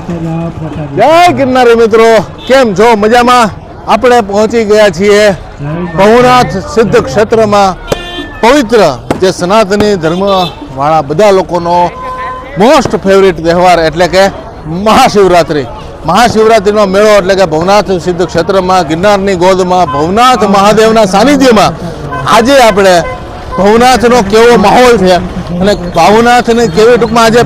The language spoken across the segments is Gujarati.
જય ગિરનારી મિત્રો, કેમ છો? મજામાં? આપણે પહોંચી ગયા છીએ ભવનાથ સિદ્ધ ક્ષેત્રમાં, પવિત્ર જે સનાતની ધર્મવાળા બધા લોકોનો મોસ્ટ ફેવરિટ તહેવાર એટલે કે મહાશિવરાત્રિ. મહાશિવરાત્રિનો મેળો એટલે કે ભવનાથ સિદ્ધ ક્ષેત્રમાં ગિરનારની ગોદમાં ભવનાથ મહાદેવના સાનિધ્યમાં આજે આપણે ભવનાથનો કેવો માહોલ છે અને ભવનાથને કેવી ટૂંકમાં આજે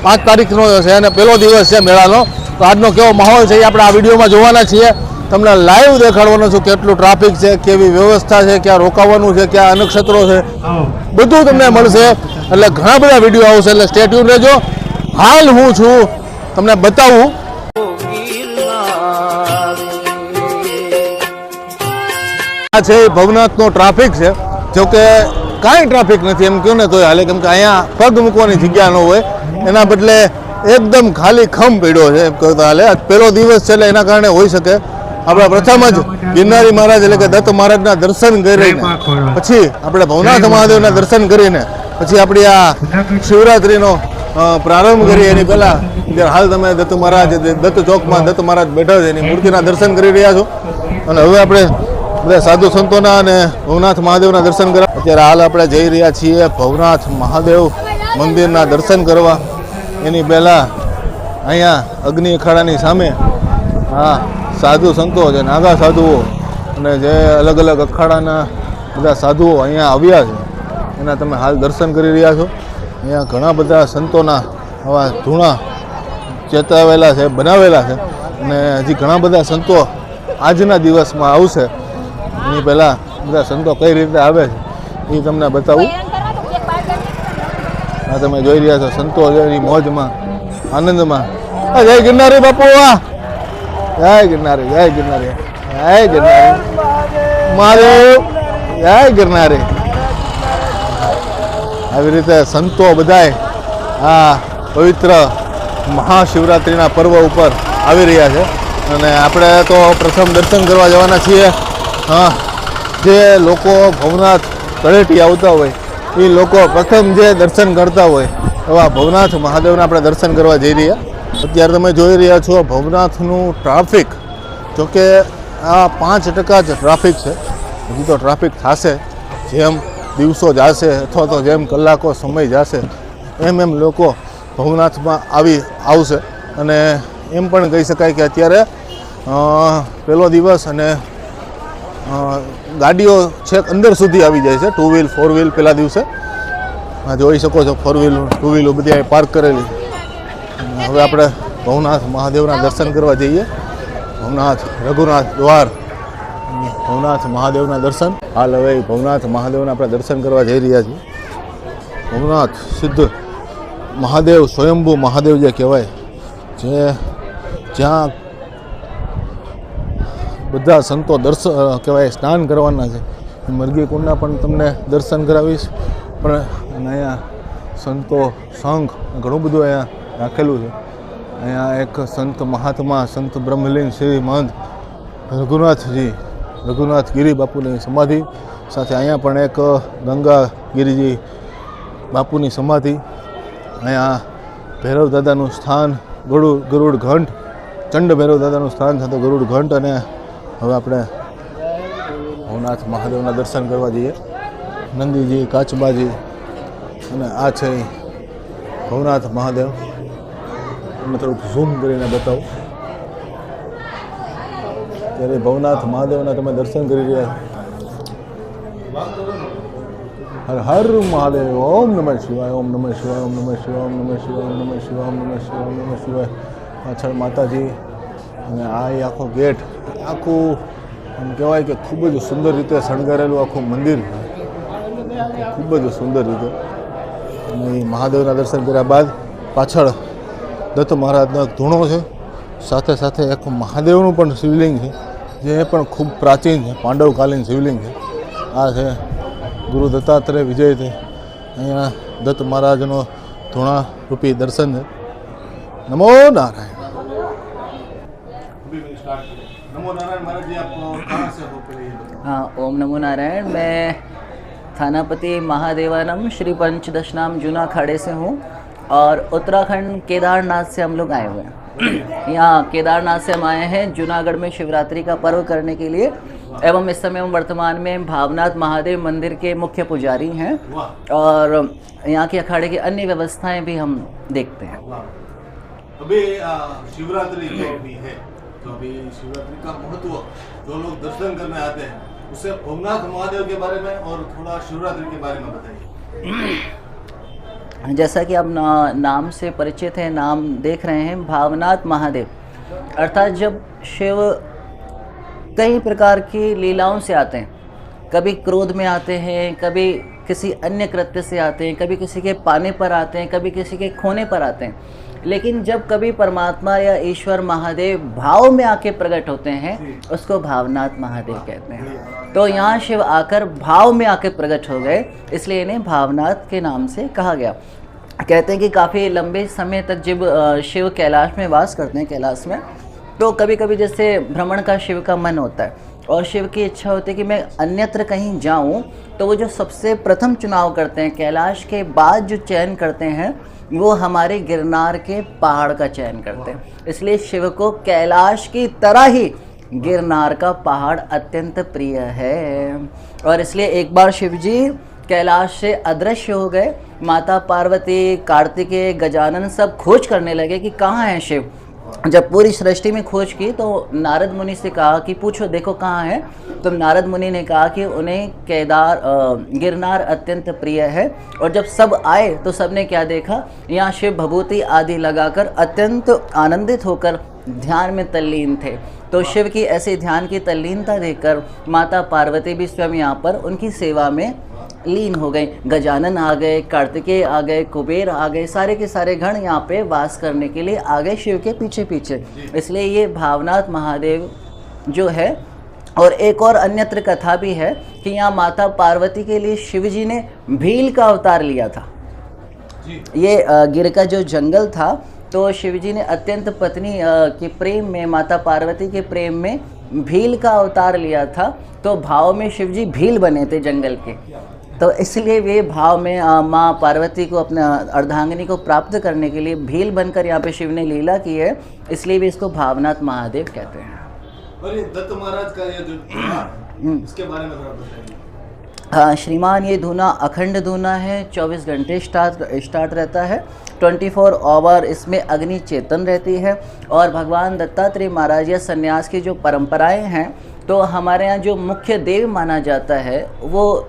5 તારીખનો છે અને પહેલો દિવસ છે મેળાનો, તો આજનો કેવો માહોલ છે એ આપણે આ વિડીયોમાં જોવાના છીએ. તમને લાઈવ દેખાડવાનો છું કેટલું ટ્રાફિક છે, કેવી વ્યવસ્થા છે, ક્યાં રોકાવાનું છે, ક્યાં અનક્ષેત્રો છે, બધું તમને મળશે. એટલે ઘણા બધા વિડીયો આવશે, એટલે સ્ટે ટ્યુન રહેજો. હાલ હું છું તમને બતાવું. આ છે ભવનાથનો ટ્રાફિક છે, જોકે કાંઈ ટ્રાફિક નથી એમ કહ્યું ને તો હાલે, કેમ કે અહીંયા પગ મૂકવાની જગ્યા ન હોય, એના બદલે એકદમ ખાલી ખમ પડ્યો છે એમ કહ્યું તો હાલે. પહેલો દિવસ છે એટલે એના કારણે હોઈ શકે. આપણે પ્રથમ જ ગિરનારી મહારાજ એટલે કે દત્ત મહારાજના દર્શન કરીને પછી આપણે ભવનાથ મહાદેવના દર્શન કરીને પછી આપણી આ શિવરાત્રિનો પ્રારંભ કરીએ. એની પહેલાં હાલ તમે દત્ત મહારાજ દત્ત ચોકમાં દત્ત મહારાજ બેઠા છે એની મૂર્તિના દર્શન કરી રહ્યા છો. અને હવે આપણે બધા સાધુ સંતોના અને ભવનાથ મહાદેવના દર્શન કરવા અત્યારે હાલ આપણે જઈ રહ્યા છીએ ભવનાથ મહાદેવ મંદિરના દર્શન કરવા. એની પહેલાં અહીંયા અગ્નિ અખાડાની સામે હા સાધુ સંતો છે, નાગા સાધુઓ અને જે અલગ અલગ અખાડાના બધા સાધુઓ અહીંયા આવ્યા છે એના તમે હાલ દર્શન કરી રહ્યા છો. અહીંયા ઘણા બધા સંતોના આવા ધૂણા ચેતાવેલા છે, બનાવેલા છે અને હજી ઘણા બધા સંતો આજના દિવસમાં આવશે. એની પહેલાં બધા સંતો કઈ રીતે આવે છે એ તમને બતાવું. આ તમે જોઈ રહ્યા છો સંતો એની મોજમાં આનંદમાં. જય ગિરનારી બાપુ, જય ગિરનારી, જય ગિરનારી, જય ગિરનારી મહાદેવ, જય ગિરનારી. આવી રીતે સંતો બધાય આ પવિત્ર મહાશિવરાત્રિના પર્વ ઉપર આવી રહ્યા છે અને આપણે તો પ્રથમ દર્શન કરવા જવાના છીએ. હા, જે લોકો ભવનાથ તળેટી આવતા હોય એ લોકો પ્રથમ જે દર્શન કરતા હોય એવા ભવનાથ મહાદેવના આપણે દર્શન કરવા જઈ રહ્યા. અત્યારે તમે જોઈ રહ્યા છો ભવનાથનું ટ્રાફિક, જોકે આ 5% જ ટ્રાફિક છે. હજી તો ટ્રાફિક થશે જેમ દિવસો જશે અથવા તો જેમ કલાકો સમય જશે એમ લોકો ભવનાથમાં આવશે. અને એમ પણ કહી શકાય કે અત્યારે પહેલો દિવસ અને ગાડીઓ છેક અંદર સુધી આવી જાય છે, 2 વ્હીલ 4 વ્હીલ પહેલા દિવસે જોઈ શકો છો. 4 વ્હીલ 2 વ્હીલો બધી અહીં પાર્ક કરેલી. હવે આપણે ભવનાથ મહાદેવના દર્શન કરવા જઈએ. ભવનાથ રઘુનાથ દ્વાર, ભવનાથ મહાદેવના દર્શન. હાલ હવે ભવનાથ મહાદેવના આપણે દર્શન કરવા જઈ રહ્યા છીએ. ભવનાથ સિદ્ધ મહાદેવ સ્વયંભૂ મહાદેવ જે કહેવાય, જ્યાં બધા સંતો કહેવાય સ્નાન કરવાના છે. મરઘી કુંડના પણ તમને દર્શન કરાવીશ. પણ અહીંયા સંતો સંઘ ઘણું બધું અહીંયા રાખેલું છે. અહીંયા એક સંત મહાત્મા સંત બ્રહ્મલીન શ્રી મહંત રઘુનાથ ગિરી બાપુની સમાધિ સાથે અહીંયા પણ એક ગંગા ગિરિજી બાપુની સમાધિ. અહીંયા ભૈરવ દાદાનું સ્થાન, ગરુડ ઘંટ, ચંડ ભૈરવ દાદાનું સ્થાન સાથે ગરુડ ઘંટ. અને હવે આપણે ભવનાથ મહાદેવના દર્શન કરવા જઈએ. નંદીજી, કાચબાજી અને આ છે ભવનાથ મહાદેવ. તમને થોડુંક ઝૂમ કરીને બતાવું. ત્યારે ભવનાથ મહાદેવના તમે દર્શન કરી રહ્યા છો. હર હર મહાદેવ. ઓમ નમઃ શિવાય, ઓમ નમઃ શિવાય, ઓમ નમઃ શિવાય, ઓમ નમઃ શિવાય, ઓમ નમઃ શિવાય, ઓમ નમઃ શિવાય, ઓમ નમઃ શિવાય. પાછળ માતાજી અને આ આખો ગેટ આખું આમ કહેવાય કે ખૂબ જ સુંદર રીતે શણગારેલું આખું મંદિર, ખૂબ જ સુંદર રીતે. અને એ મહાદેવના દર્શન કર્યા બાદ પાછળ દત્ત મહારાજનો એક ધૂણો છે, સાથે સાથે એક મહાદેવનું પણ શિવલિંગ છે જે પણ ખૂબ પ્રાચીન છે, પાંડવકાલીન શિવલિંગ છે. આ છે ગુરુ દત્તાત્રેય વિજય છે. અહીંયા દત્ત મહારાજનો ધૂણા રૂપી દર્શન છે. નમો નારાયણ. हाँ, ओम नमो नारायण। मैं थानापति महादेवानंद श्री पंचदश नाम जूना अखाड़े से हूँ और उत्तराखंड केदारनाथ से हम लोग आए हुए हैं। यहाँ केदारनाथ से हम आए हैं जूनागढ़ में शिवरात्रि का पर्व करने के लिए, एवं इस समय हम वर्तमान में भावनाथ महादेव मंदिर के मुख्य पुजारी हैं और यहाँ के अखाड़े की अन्य व्यवस्थाएं भी हम देखते हैं। अभी शिवरात्रि जो भी है, तो अभी शिवरात्रि का महत्व जो लोग दर्शन करने आते हैं उससे भवनाथ महादेव के बारे में और थोड़ा शिवरात्रि के बारे में बताइए। जैसा कि आप नाम से परिचित हैं, नाम देख रहे हैं भावनाथ महादेव, अर्थात जब शिव कई प्रकार की लीलाओं से आते हैं, कभी क्रोध में आते हैं, कभी किसी अन्य कृत्य से आते हैं, कभी किसी के पाने पर आते हैं, कभी किसी के खोने पर आते हैं, लेकिन जब कभी परमात्मा या ईश्वर महादेव भाव में आके प्रकट होते हैं उसको भावनाथ महादेव कहते हैं। तो यहाँ शिव आकर भाव में आके प्रकट हो गए, इसलिए इन्हें भावनाथ के नाम से कहा गया। कहते हैं कि काफ़ी लंबे समय तक जब शिव कैलाश में वास करते हैं, कैलाश में, तो कभी कभी जैसे भ्रमण का शिव का मन होता है और शिव की इच्छा होती है कि मैं अन्यत्र कहीं जाऊं, तो वो जो सबसे प्रथम चुनाव करते हैं, कैलाश के बाद जो चयन करते हैं, वो हमारे गिरनार के पहाड़ का चयन करते हैं। इसलिए शिव को कैलाश की तरह ही गिरनार का पहाड़ अत्यंत प्रिय है और इसलिए एक बार शिव जी कैलाश से अदृश्य हो गए। माता पार्वती, कार्तिकेय, गजानन सब खोज करने लगे कि कहाँ है शिव। जब पूरी सृष्टि में खोज की तो नारद मुनि से कहा कि पूछो देखो कहाँ है। तो नारद मुनि ने कहा कि उन्हें गिरनार अत्यंत प्रिय है। और जब सब आए तो सबने क्या देखा, यहाँ शिव भभूति आदि लगाकर अत्यंत आनंदित होकर ध्यान में तल्लीन थे। तो शिव की ऐसी ध्यान की तल्लीनता देखकर माता पार्वती भी स्वयं यहाँ पर उनकी सेवा में लीन हो गए। गजानन आ गए, कार्तिकेय आ गए, कुबेर आ गए, सारे के सारे गण यहाँ पे वास करने के लिए आ गए शिव के पीछे पीछे। इसलिए ये भावनाथ महादेव जो है। और एक और अन्यत्र कथा भी है कि यहाँ माता पार्वती के लिए शिव जी ने भील का अवतार लिया था। ये गिर का जो जंगल था, तो शिव जी ने अत्यंत पत्नी के प्रेम में, माता पार्वती के प्रेम में भील का अवतार लिया था। तो भाव में शिव जी भील बने थे जंगल के। तो इसलिए वे भाव में माँ पार्वती को, अपने अर्धांगिनी को प्राप्त करने के लिए भील बनकर यहाँ पे शिव ने लीला की है, इसलिए भी इसको भावनाथ महादेव कहते हैं। और ये दत्त महाराज का ये जो इसके बारे में थोड़ा बताइए। हाँ श्रीमान, ये धूना अखंड धूना है, 24 घंटे स्टार्ट रहता है, 24 आवर इसमें अग्नि चेतन रहती है। और भगवान दत्तात्रेय महाराज या सन्यास की जो परंपराएं हैं, तो हमारे यहाँ जो मुख्य देव माना जाता है वो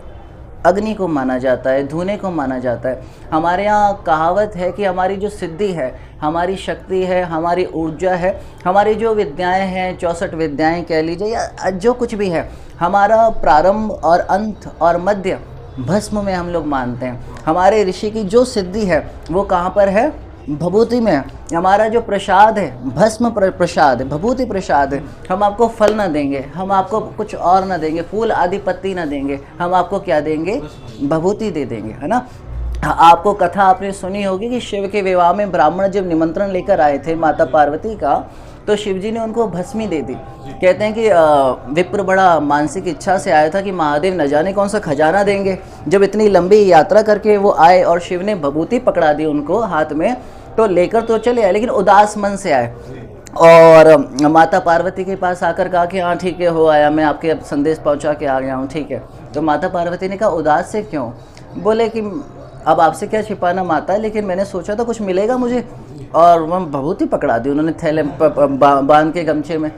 अग्नि को माना जाता है, धूने को माना जाता है। हमारे यहाँ कहावत है कि हमारी जो सिद्धि है, हमारी शक्ति है, हमारी ऊर्जा है, हमारी जो विद्याएं हैं, 64 विद्याएं कह लीजिए या जो कुछ भी है, हमारा प्रारंभ और अंत और मध्य भस्म में हम लोग मानते हैं। हमारे ऋषि की जो सिद्धि है वो कहाँ पर है? भभूति में है। हमारा जो प्रसाद है, भस्म प्रसाद है, भभूति प्रसाद है। हम आपको फल ना देंगे, हम आपको कुछ और ना देंगे, फूल आदि पत्ती ना देंगे, हम आपको क्या देंगे? भभूति दे देंगे, है ना। आपको कथा आपने सुनी होगी कि शिव के विवाह में ब्राह्मण जब निमंत्रण लेकर आए थे माता पार्वती का, तो शिव जी ने उनको भस्मी दे दी। कहते हैं कि विप्र बड़ा मानसिक इच्छा से आया था कि महादेव न जाने कौन सा खजाना देंगे। जब इतनी लंबी यात्रा करके वो आए और शिव ने भभूति पकड़ा दी उनको हाथ में, तो लेकर तो चले आए लेकिन उदास मन से आए। और माता पार्वती के पास आकर कहा कि हाँ ठीक है, हो आया, मैं आपके संदेश पहुंचा के आ गया हूँ, ठीक है। तो माता पार्वती ने कहा उदास से क्यों? बोले कि अब आपसे क्या छिपाना माता, लेकिन मैंने सोचा था कुछ मिलेगा मुझे। और वह भभूति पकड़ा दी उन्होंने थैले बांध के गमछे में।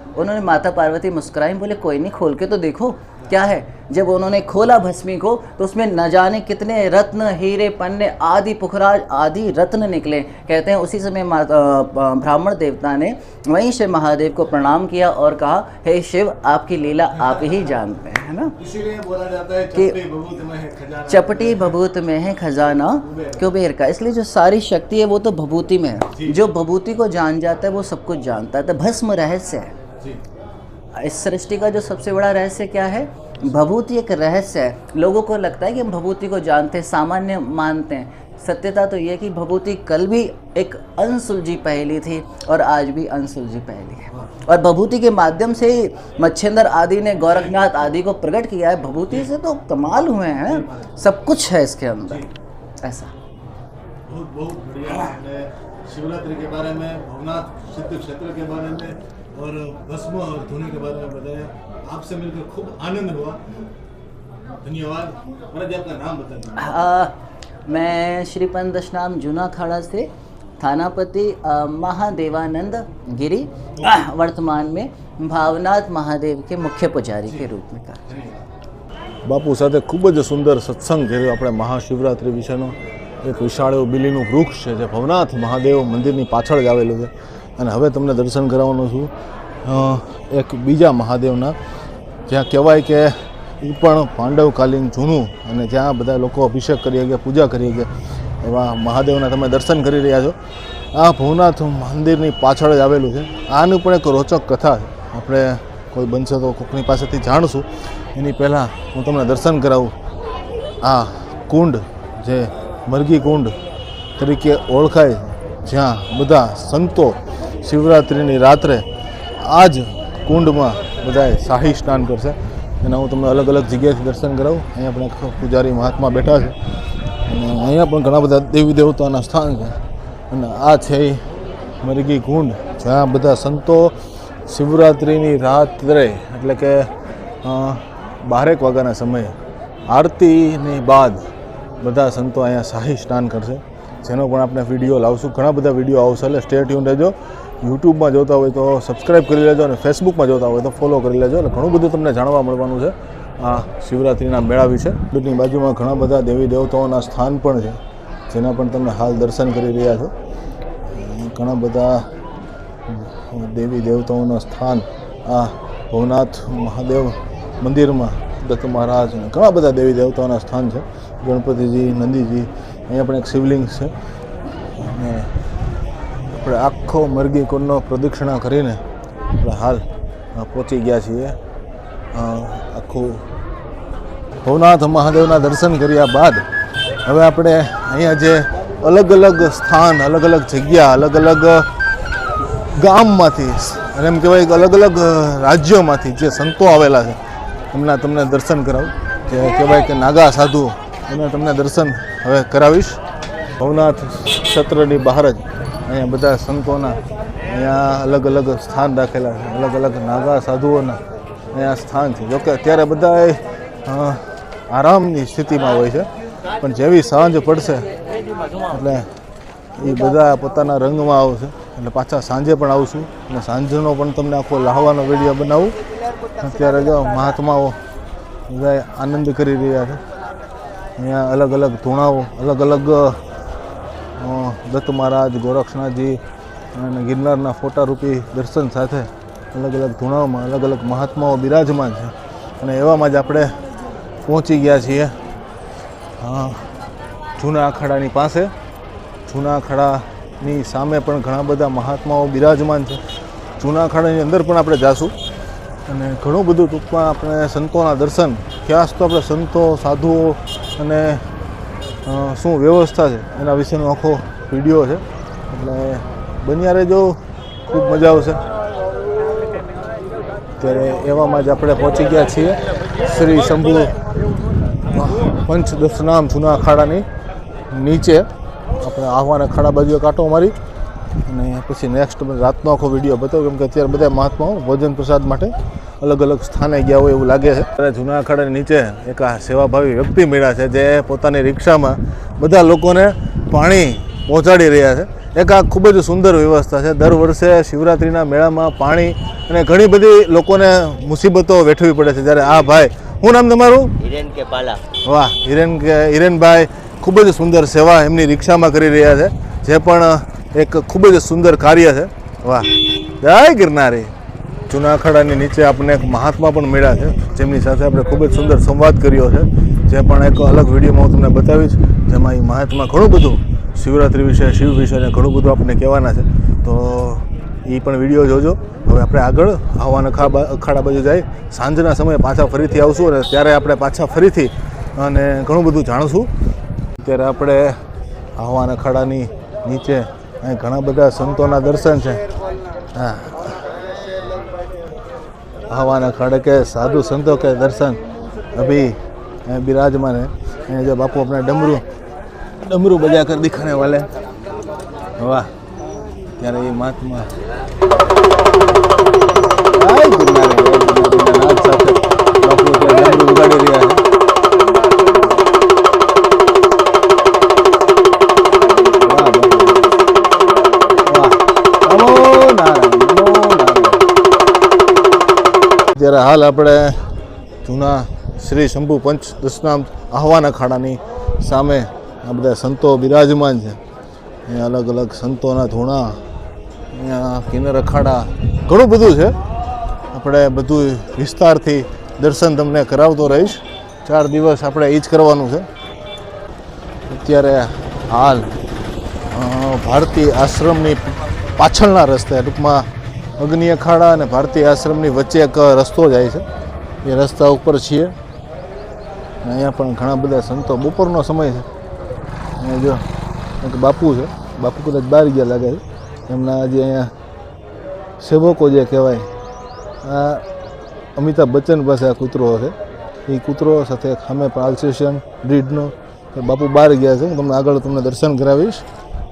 उन्होंने, माता पार्वती मुस्कुराई, बोले कोई नहीं, खोल के तो देखो क्या है। जब उन्होंने खोला भस्मी को तो उसमें न जाने कितने रत्न, हीरे, पन्ने आदि, पुखराज आदि रत्न निकले। कहते हैं उसी समय ब्राह्मण देवता ने वहीं से महादेव को प्रणाम किया और कहा, हे शिव, आपकी लीला आप ही जानते हैं, है ना। इसीलिए बोला जाता है चपटी भभूत में है खजाना, चपटी भभूत में है खजाना कुबेर का। इसलिए जो सारी शक्ति है वो तो भभूति में है। जो भभूति को जान जाता है वो सब कुछ जानता है। तो भस्म रहस्य है इस सृष्टि का। जो सबसे बड़ा रहस्य क्या है? भभूति एक रहस्य है। लोगों को लगता है कि हम भभूति को जानते हैं, सामान्य मानते हैं। सत्यता तो ये कि भभूति कल भी एक अनसुलझी पहेली थी और आज भी अनसुलझी पहेली है। और भभूति के माध्यम से मच्छिंद्र आदि ने गोरखनाथ आदि को प्रकट किया है। भभूति से तो कमाल हुए हैं, सब कुछ है इसके अंदर। ऐसा बहुत बहुत बढ़िया। शिवरात्रि के बारे में, भवनाथ सिद्ध क्षेत्र के बारे में और भस्म और धुनी के बारे में बताया। आपसे मिलकर खूब आनंद हुआ। धन्यवाद। महाराज आपका नाम बताइए। मैं श्री पंचदशनाम जूना अखाड़ा से थानापति महादेवानंद गिरी वर्तमान में भावनाथ महादेव के मुख्य पुजारी के रूप में कार्य। બાપુ સાથે ખૂબ જ સુંદર સત્સંગ કર્યો આપણે મહાશિવરાત્રિ વિશેનો। એક વિશાળ એવું બિલીનું વૃક્ષ છે જે ભવનાથ મહાદેવ મંદિરની પાછળ જ આવેલું છે અને હવે તમને દર્શન કરાવવાનો છું એક બીજા મહાદેવના, જ્યાં કહેવાય કે એ પણ પાંડવકાલીન જૂનું અને જ્યાં બધા લોકો અભિષેક કરી શકે, પૂજા કરી શકે એવા મહાદેવના તમે દર્શન કરી રહ્યા છો। આ ભવનાથ મંદિરની પાછળ જ આવેલું છે। આનું પણ એક રોચક કથા છે, આપણે કોઈ બનશે તો કોઈકની પાસેથી જાણશું। એની પહેલાં હું તમને દર્શન કરાવું। આ કુંડ જે મરઘી કુંડ તરીકે ઓળખાય, જ્યાં બધા સંતો શિવરાત્રિની રાત્રે આ જ કુંડમાં બધાએ શાહી સ્નાન કરશે। એના હું તમને અલગ અલગ જગ્યાએથી દર્શન કરાવું। અહીંયા પણ એક પૂજારી મહાત્મા બેઠા છે અને અહીંયા પણ ઘણા બધા દેવી દેવતાના સ્થાન છે અને આ છે એ મરઘી કુંડ, જ્યાં બધા સંતો શિવરાત્રિની રાત્રે એટલે કે 12 વાગ્યાના સમયે આરતીની બાદ બધા સંતો અહીંયા શાહી સ્નાન કરશે, જેનો પણ આપણે વિડીયો લાવશું। ઘણા બધા વિડીયો આવશે, એટલે સ્ટે ટ્યુન રહેજો। યુટ્યુબમાં જોતા હોય તો સબસ્ક્રાઈબ કરી લેજો અને ફેસબુકમાં જોતા હોય તો ફોલો કરી લેજો, એટલે ઘણું બધું તમને જાણવા મળવાનું છે આ શિવરાત્રિના મેળા વિશે। મંદિરની બાજુમાં ઘણા બધા દેવી દેવતાઓના સ્થાન પણ છે, જેના પણ તમે હાલ દર્શન કરી રહ્યા છો। ઘણા બધા દેવી દેવતાઓના સ્થાન આ ભવનાથ મહાદેવ મંદિરમાં દત્ત મહારાજ અને ઘણા બધા દેવી દેવતાઓના સ્થાન છે। ગણપતિજી, નંદીજી, અહીંયા પણ એક શિવલિંગ છે અને આપણે આખો મરઘી કુંડનો પ્રદક્ષિણા કરીને આપણે હાલ પહોંચી ગયા છીએ। આખું ભવનાથ મહાદેવના દર્શન કર્યા બાદ હવે આપણે અહીંયા જે અલગ અલગ સ્થાન, અલગ અલગ જગ્યા, અલગ અલગ ગામમાંથી અને એમ કહેવાય કે અલગ અલગ રાજ્યોમાંથી જે સંતો આવેલા છે એમના તમને દર્શન કરાવું। જે કહેવાય કે નાગા સાધુ, એના તમને દર્શન હવે કરાવીશ। ભવનાથ ક્ષેત્રની બહાર જ અહીંયા બધા સંતોના અહીંયા અલગ અલગ સ્થાન રાખેલા છે, અલગ અલગ નાગા સાધુઓના અહીંયા સ્થાન છે। જોકે અત્યારે બધા આરામની સ્થિતિમાં હોય છે, પણ જેવી સાંજ પડશે એટલે એ બધા પોતાના રંગમાં આવશે, એટલે પાછા સાંજે પણ આવશું અને સાંજનો પણ તમને આખો લાહવાનો વિડીયો બનાવું। અત્યારે જો મહાત્માઓ બધા આનંદ કરી રહ્યા છે। અહીંયા અલગ અલગ ધૂણાઓ, અલગ અલગ દત્ત મહારાજ, ગોરક્ષનાથજી અને ગિરનારના ફોટારૂપી દર્શન સાથે અલગ અલગ ધૂણાઓમાં અલગ અલગ મહાત્માઓ બિરાજમાન છે અને એવામાં જ આપણે પહોંચી ગયા છીએ જૂના અખાડાની પાસે। જૂના અખાડાની સામે પણ ઘણા બધા મહાત્માઓ બિરાજમાન છે। જૂના અખાડાની અંદર પણ આપણે જાશું અને ઘણું બધું ટૂંકમાં આપણે સંતોના દર્શન, ખાસ તો આપણે સંતો, સાધુઓ અને શું વ્યવસ્થા છે એના વિશેનો આખો વિડીયો છે, એટલે બન્યા રહેજો, ખૂબ મજા આવશે। ત્યારે એવામાં જ આપણે પહોંચી ગયા છીએ શ્રી શંભુ પંચદશનામ જૂના અખાડાની નીચે। આપણે આહવાન અખાડા બાજુ એક આંટો મારી અને પછી નેક્સ્ટ રાતનો આખો વિડીયો બતાવો, કેમ કે અત્યારે બધા મહાત્માઓ ભોજન પ્રસાદ માટે અલગ અલગ સ્થાને ગયા હોય એવું લાગે છે। ત્યારે જૂના અખાડાની નીચે એક આ સેવાભાવી વ્યક્તિ મળ્યા છે, જે પોતાની રિક્ષામાં બધા લોકોને પાણી પહોંચાડી રહ્યા છે। એક આ ખૂબ જ સુંદર વ્યવસ્થા છે। દર વર્ષે શિવરાત્રિના મેળામાં પાણી અને ઘણી બધી લોકોને મુસીબતો વેઠવી પડે છે, જ્યારે આ ભાઈ, શું નામ તમારું? હિરેન કે પાલા। વાહ, હિરેનભાઈ ખૂબ જ સુંદર સેવા એમની રિક્ષામાં કરી રહ્યા છે, જે પણ એક ખૂબ જ સુંદર કાર્ય છે। વાહ, જય ગિરનારી। જૂના અખાડાની નીચે આપણને એક મહાત્મા પણ મળ્યા છે, જેમની સાથે આપણે ખૂબ જ સુંદર સંવાદ કર્યો છે, જે પણ એક અલગ વિડીયોમાં હું તમને બતાવીશ, જેમાં એ મહાત્મા ઘણું બધું શિવરાત્રિ વિશે, શિવ વિશે અને ઘણું બધું આપણને કહેવાના છે, તો એ પણ વિડીયો જોજો। હવે આપણે આગળ આહવાન અખાડા બાજુ જાય, સાંજના સમયે પાછા ફરીથી આવશું અને ત્યારે આપણે પાછા ફરીથી અને ઘણું બધું જાણશું। ત્યારે આપણે આહવાન અખાડાની નીચે અહીં ઘણા બધા સંતોના દર્શન છે। હા, आह्वान अखाड़े के साधु संतों के दर्शन अभी विराजमान है। जो बापू अपना डमरू बजा कर दिखाने वाले, वाह ત્યારે એ મહાત્મા જય ગિરનારી, જય ગિરનારીના નાદ સાથે બાપુ ત્યાં ડમરું વગાડી રહ્યા છે. ત્યારે હાલ આપણે જૂના શ્રી શંભુ પંચ દશનામ આહવાન અખાડાની સામે આ બધા સંતો બિરાજમાન છે. અહીંયા અલગ અલગ સંતોના ધૂણા, અહીંયા કિન્નર અખાડા, ઘણું બધું છે. આપણે બધું વિસ્તારથી દર્શન તમને કરાવતો રહીશ. 4 દિવસ આપણે એ જ કરવાનું છે. અત્યારે હાલ ભારતીય આશ્રમની પાછળના રસ્તે, ટૂંકમાં અગ્નિ અખાડા અને ભારતીય આશ્રમની વચ્ચે એક રસ્તો જાય છે. એ રસ્તા ઉપર છીએ. અહીંયા પણ ઘણા બધા સંતો, બપોરનો સમય છે. અહીંયા જો એક બાપુ છે, બાપુ કદાચ બહાર ગયા લાગે છે. એમના જે અહીંયા સેવકો જે કહેવાય, આ અમિતાભ બચ્ચન પાસે આ કૂતરો છે. એ કૂતરો સાથે સામે પણ આલ્સેશિયન બ્રીડનો બાપુ બહાર ગયા છે. હું તમને આગળ તમને દર્શન કરાવીશ.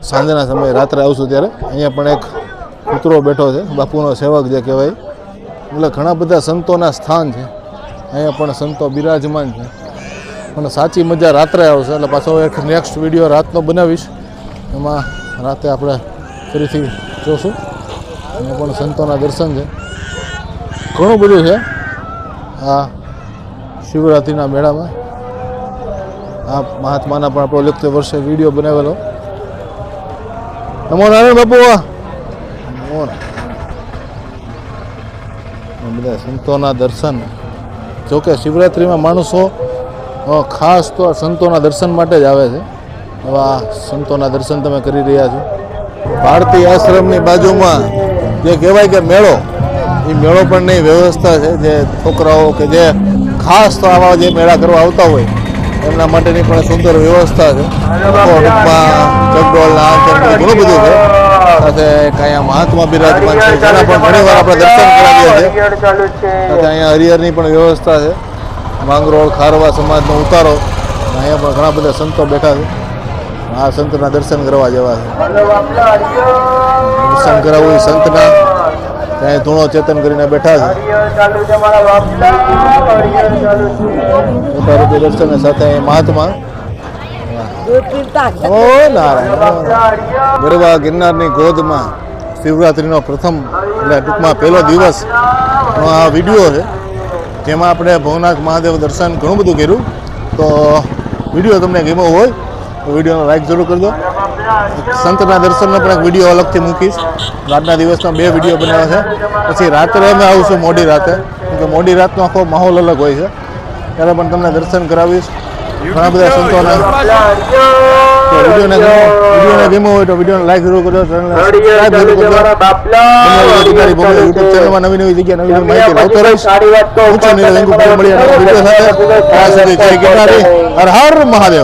સાંજના સમયે રાત્રે આવશું ત્યારે અહીંયા પણ એક કૂતરો બેઠો છે, બાપુનો સેવક જે કહેવાય. એટલે ઘણા બધા સંતોના સ્થાન છે. અહીંયા પણ સંતો બિરાજમાન છે. પણ સાચી મજા રાત્રે આવશે. એટલે પાછો એક નેક્સ્ટ વિડીયો રાતનો બનાવીશ. એમાં રાતે આપણે ફરીથી જોશું. અહીંયા પણ સંતોના દર્શન છે. ઘણું બધું છે આ શિવરાત્રિના મેળામાં. આ મહાત્માના પણ આપણો લગતે વર્ષે વિડીયો બનાવેલો. નમો નારાયણ બાપુ. બધા સંતોના દર્શન. જોકે શિવરાત્રિમાં માણસો ખાસ તો સંતોના દર્શન માટે જ આવે છે. એવા સંતોના દર્શન તમે કરી રહ્યા છો. ભારતીય આશ્રમની બાજુમાં જે કહેવાય કે મેળો, એ મેળો પણ નહીં વ્યવસ્થા છે. જે છોકરાઓ કે જે ખાસ તો આવા જે મેળા કરવા આવતા હોય એમના માટેની પણ સુંદર વ્યવસ્થા છે. ચકડોળ ઘણું બધું છે. સાથે અહીંયા મહાત્મા બિરાજમાન છે, જેના પણ ઘણી વાર આપણે દર્શન કરાવીએ છીએ. સાથે અહીંયા હરિહરની પણ વ્યવસ્થા છે. માંગરોળ ખારવા સમાજનો ઉતારો. અહીંયા પણ ઘણા બધા સંતો બેઠા છે. આ સંતના દર્શન કરવા જેવા છે. દર્શન કરાવવું એ સંતના. ત્યાં ધૂણો ચેતન કરીને બેઠા છે. મોટા રૂપે દર્શન સાથે મહાત્મા. ઓ નારાયણ. ગરવા ગિરનારની ગોદમાં શિવરાત્રિનો પ્રથમ, એટલે ટૂંકમાં પહેલો દિવસનો આ વિડીયો છે, જેમાં આપણે ભવનાથ મહાદેવ દર્શન ઘણું બધું કર્યું. તો વિડીયો તમને ગમ્યો હોય તો વિડીયોનો લાઈક જરૂર કરજો. સંતના દર્શનનો પણ એક વિડીયો અલગથી મૂકીશ. રાતના દિવસમાં 2 વિડીયો બનાવ્યા છે. પછી રાત્રે અમે આવીશું મોડી રાતે, કેમ કે મોડી રાતનો આખો માહોલ અલગ હોય છે. ત્યારે પણ તમને દર્શન કરાવીશ. ઘણા બધા સંતોના. વિડીયોને ગમ્યો હોય તો વિડીયોને લાઈક જરૂર કરજો. ચેનલને સબસ્ક્રાઇબ જરૂર કરજો. યુટ્યુબ ચેનલમાં નવી જગ્યા નવી માહિતી લાવતો રહીશ. ઊંચો નીલો વિડીયો સાથે. ત્યાં સુધી જય ગિરનારી. હર હર મહાદેવ.